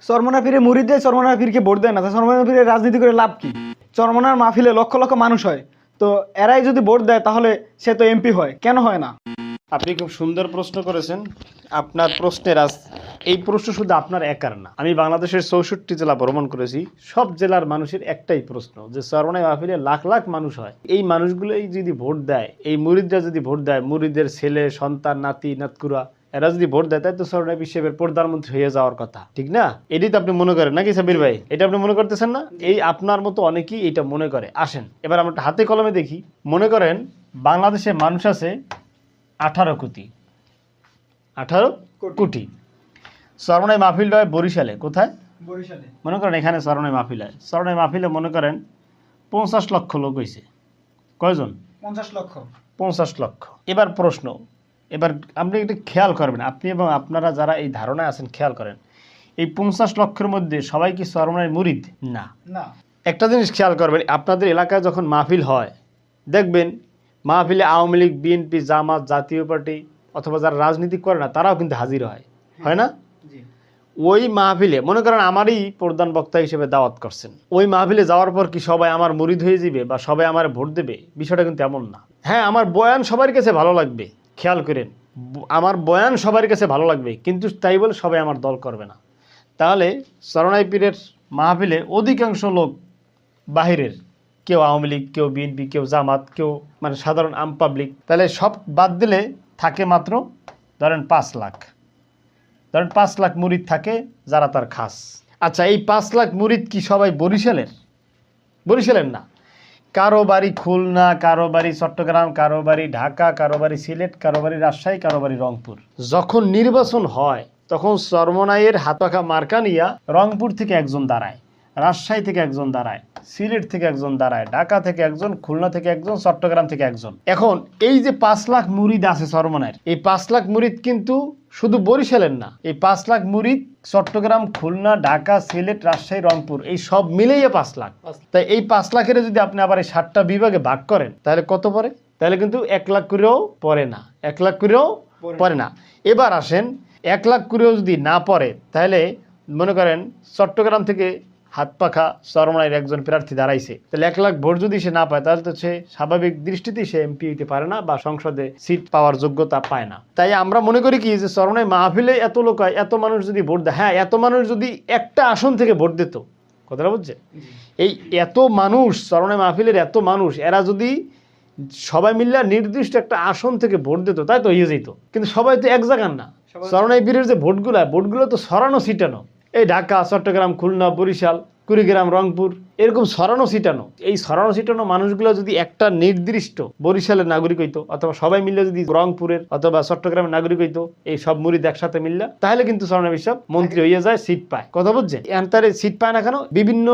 চরমনার পীরে মুরিদ দেয়, চরমনার পীরকে ভোট দেয় না, চরমনার পীরে রাজনীতি করে লাভ কি? চরমনার মাহফিলে লক্ষ লক্ষ মানুষ হয়, তো এরাই যদি ভোট দেয় তাহলে সে তো এমপি হয়, কেন হয় না? আপনি খুব সুন্দর প্রশ্ন করেছেন। আপনার প্রশ্নের এই প্রশ্ন শুধু আপনার একার না, আমি বাংলাদেশের 64 জেলা ভ্রমণ করেছি, সব জেলার মানুষের একটাই প্রশ্ন যে চরমনাই মাহফিলে লাখ লাখ মানুষ হয়, এই মানুষগুলোই যদি ভোট দেয়, এই মুরিদরা যদি ভোট দেয়, মুরিদের ছেলে সন্তান নাতি নাতকুরা এরা যদি ভোট দেয়, তাই তো চরমনাই বিশ্বের প্রধানমন্ত্রী হয়ে যাওয়ার কথা, ঠিক না? এটাই তো আপনি মনে করেন নাকি সাবির ভাই? এটা আপনি মনে করতেছেন না? এই আপনার মতো অনেকেই এটা মনে করে। আসেন এবার আমরা হাতে কলমে দেখি। মনে করেন বাংলাদেশে মানুষ আছে 18 কোটি, 18 কোটি। চরমনাই মাহফিল হয় বরিশালে। কোথায়? বরিশালে। মনে করেন এখানে চরমনাই মাহফিল হয়। চরমনাই মাহফিলে মনে করেন 50 লক্ষ লোক হয়েছে। কয়জন? 50 লক্ষ। 50 লক্ষ। এবার প্রশ্ন, এবার আপনি একটু খেয়াল করবেন, আপনি এবং আপনারা যারা এই ধারণায় আছেন খেয়াল করেন, এই 50 লক্ষের মধ্যে সবাই কি চরমনাই মুরিদ? না। না। একটা জিনিস খেয়াল করবেন, আপনাদের এলাকায় যখন মাহফিল হয় দেখবেন মাহফিলে আওয়ামী লীগ, বিএনপি, জামাত, জাতীয় পার্টি অথবা যারা রাজনীতি করে না তারাও কিন্তু হাজির হয়, হয় না? ওই মাহফিলে মনে করেন আমারই প্রধান বক্তা হিসেবে দাওয়াত করছেন, ওই মাহফিলে যাওয়ার পর কি সবাই আমার মুরিদ হয়ে যাবে বা সবাই আমার ভোট দেবে? বিষয়টা কিন্তু এমন না। হ্যাঁ, আমার বয়ান সবার কাছে ভালো লাগবে, খেয়াল করেন, আমার বয়ান সবার কাছে ভালো লাগবে, কিন্তু তাই বলে সবাই আমার দল করবে না। তাহলে চরমনাই পীরের মাহফিলে অধিকাংশ লোক বাহিরের, কেউ আওয়ামী লীগ, কেউ বিএনপি, কেউ জামাত, কেউ মানে সাধারণ আম পাবলিক। তাহলে সব বাদ দিলে থাকে মাত্র ধরেন 5 লাখ, ধরেন 5 লাখ মুরিদ থাকে যারা তার খাস। আচ্ছা, এই 5 লাখ মুরিদ কি সবাই বরিশালের? বরিশালের না, কারো বাড়ি খুলনা, কারো বাড়ি চট্টগ্রাম, কারো বাড়ি ঢাকা, কারো বাড়ি সিলেট, কারো বাড়ি রাজশাহী, কারো বাড়ি রংপুর। যখন নির্বাচন হয় তখন চরমনাইয়ের হাতপাখা মার্কা নিয়া রংপুর থেকে একজন দাঁড়ায়, রাজশাহী থেকে একজন দাঁড়ায়, সিলেট থেকে একজন দাঁড়ায়, ঢাকা থেকে একজন, খুলনা থেকে একজন, চট্টগ্রাম থেকে একজন। এখন এই যে 5 লাখ মুরিদ আছে চরমনাইয়ের, এই 5 লাখ মুরিদ কিন্তু শুধু বরিশালের না, এই 5 লাখ মুরিদ চট্টগ্রাম, খুলনা, ঢাকা, সিলেট, রাজশাহী, রংপুর এই সব মিলেই 5 লাখ। তাই এই 5 লাখের যদি আপনি আবার এই 7টা বিভাগে ভাগ করেন তাহলে কত পড়ে? তাহলে কিন্তু 1 লাখ করেও পড়ে না, 1 লাখ করেও পড়ে না। এবার আসেন, 1 লাখ করেও যদি না পড়ে তাহলে মনে করেন চট্টগ্রাম থেকে হাতপাখা চরমনাইয়ের একজন প্রার্থী দাঁড়াইছে, তাহলে 1 লাখ ভোট যদি সে না পায় তাহলে তো সে স্বাভাবিক দৃষ্টিতেই সে এমপি হইতে পারে না বা সংসদে সিট পাওয়ার যোগ্যতা পায় না। তাই আমরা মনে করি কি যে চরমনাই মাহফিলে এত লোক হয়, এত মানুষ যদি ভোট দেয়, হ্যাঁ এত মানুষ যদি একটা আসন থেকে ভোট দিত, কথাটা বুঝছে? এই এত মানুষ, চরমনাই মাহফিলের এত মানুষ, এরা যদি সবাই মিলে নির্দিষ্ট একটা আসন থেকে ভোট দিত তাই তো হয়ে যেত। কিন্তু সবাই তো এক জায়গার না, চরমনাই পীরের যে ভোটগুলো তো সরানো ছিটানো, এই ঢাকা, চট্টগ্রাম, খুলনা, বরিশাল, কুড়িগ্রাম, রংপুর এরকম সরানো ছিটানো। এই সরানো ছিটানো মানুষগুলো যদি একটা নির্দিষ্ট বরিশালের নাগরিক হইতো অথবা সবাই মিলে যদি রংপুরের অথবা চট্টগ্রামের নাগরিক হইতো, এই সব মুরিদ একসাথে মিললে, তাহলে কিন্তু চরমনাই বিশ্ব মন্ত্রী হয়ে যায়, সিট পায়। কথা বুঝছেন? এন্তারে সিট পায় না কেন? বিভিন্ন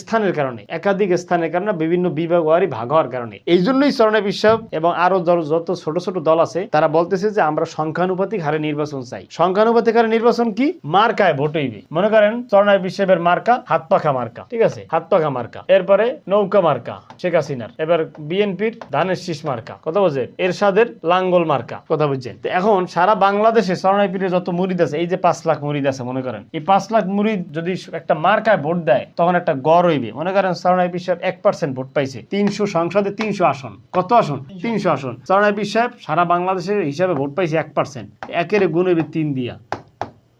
স্থানের কারণে, একাধিক স্থানের কারণে, বিভিন্ন বিভাগ ওয়ারি ভাগ হওয়ার কারণে। এই জন্যই চরমনাই বিশ্ব এবং আরো যত ছোট ছোট দল আছে তারা বলতেছে যে আমরা সংখ্যানুপাতিক হারে নির্বাচন চাই। সংখ্যানুপাতিক হারে নির্বাচন কি? মার্কায় ভোট হইবে। মনে করেন চরমনাই বিশ্বের মার্কা হাতপাখা মার্কা, ঠিক আছে? হাতপাখা মার্কা, এরপরে নৌকা মার্কা শেখ হাসিনার, এবার বিএনপির ধানের শীষ মার্কা, কথা বুঝছেন? এরশাদের লাঙ্গল মার্কা, কথা বুঝছেন? এখন সারা বাংলাদেশে চরমনাই পীরের যত মুরিদ আছে, এই যে 5 লাখ মুরিদ আছে, মনে করেন এই 5 লাখ মুরিদ যদি একটা মার্কায় ভোট দেয় তখন একটা গড় হইবে। মনে করেন চরমনাই পীর সাহেব 1% ভোট পাইছে, 300 সংসদে 300 আসন। কত আসন? 300 আসন। চরমনাই পীর সাহেব সারা বাংলাদেশের হিসাবে ভোট পাইছে 1%, একের গুণ হইবে 3 দিয়া,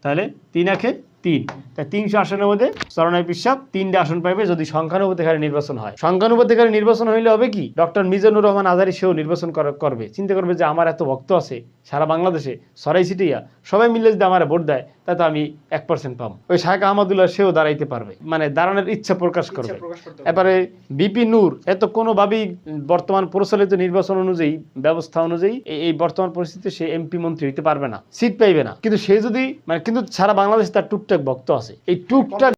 তাহলে 3 একে 3, তাই 300 আসনের মধ্যে চরমনাই পীর সাহেব 3টা আসন পাইবে যদি সংখ্যানুপাতিক হারে নির্বাচন হয়। সংখ্যানুপাতিক হারে নির্বাচন হইলে হবে কি, ডক্টর মিজানুর রহমান আজহারী সেও নির্বাচন করবে, চিন্তা করবে যে আমার এত ভক্ত আছে সারা বাংলাদেশে, সরাই সিটিয়া, সবাই মিলে যদি আমার ভোট দেয় তাতে আমি 1% পাবো। ওই শাহেখ আহমদুল্লাহ সেও দাঁড়াইতে পারবে, মানে দাঁড়ানোর ইচ্ছা প্রকাশ করবে। এবারে বিপি নূর এত কোনোভাবেই বর্তমান প্রচলিত নির্বাচন অনুযায়ী, ব্যবস্থা অনুযায়ী এই বর্তমান পরিস্থিতিতে সে এমপি মন্ত্রী হইতে পারবে না, সিট পাইবে না। কিন্তু সে যদি কিন্তু সারা বাংলাদেশে তার টুকটাক ভক্ত আছে, এই টুকটাক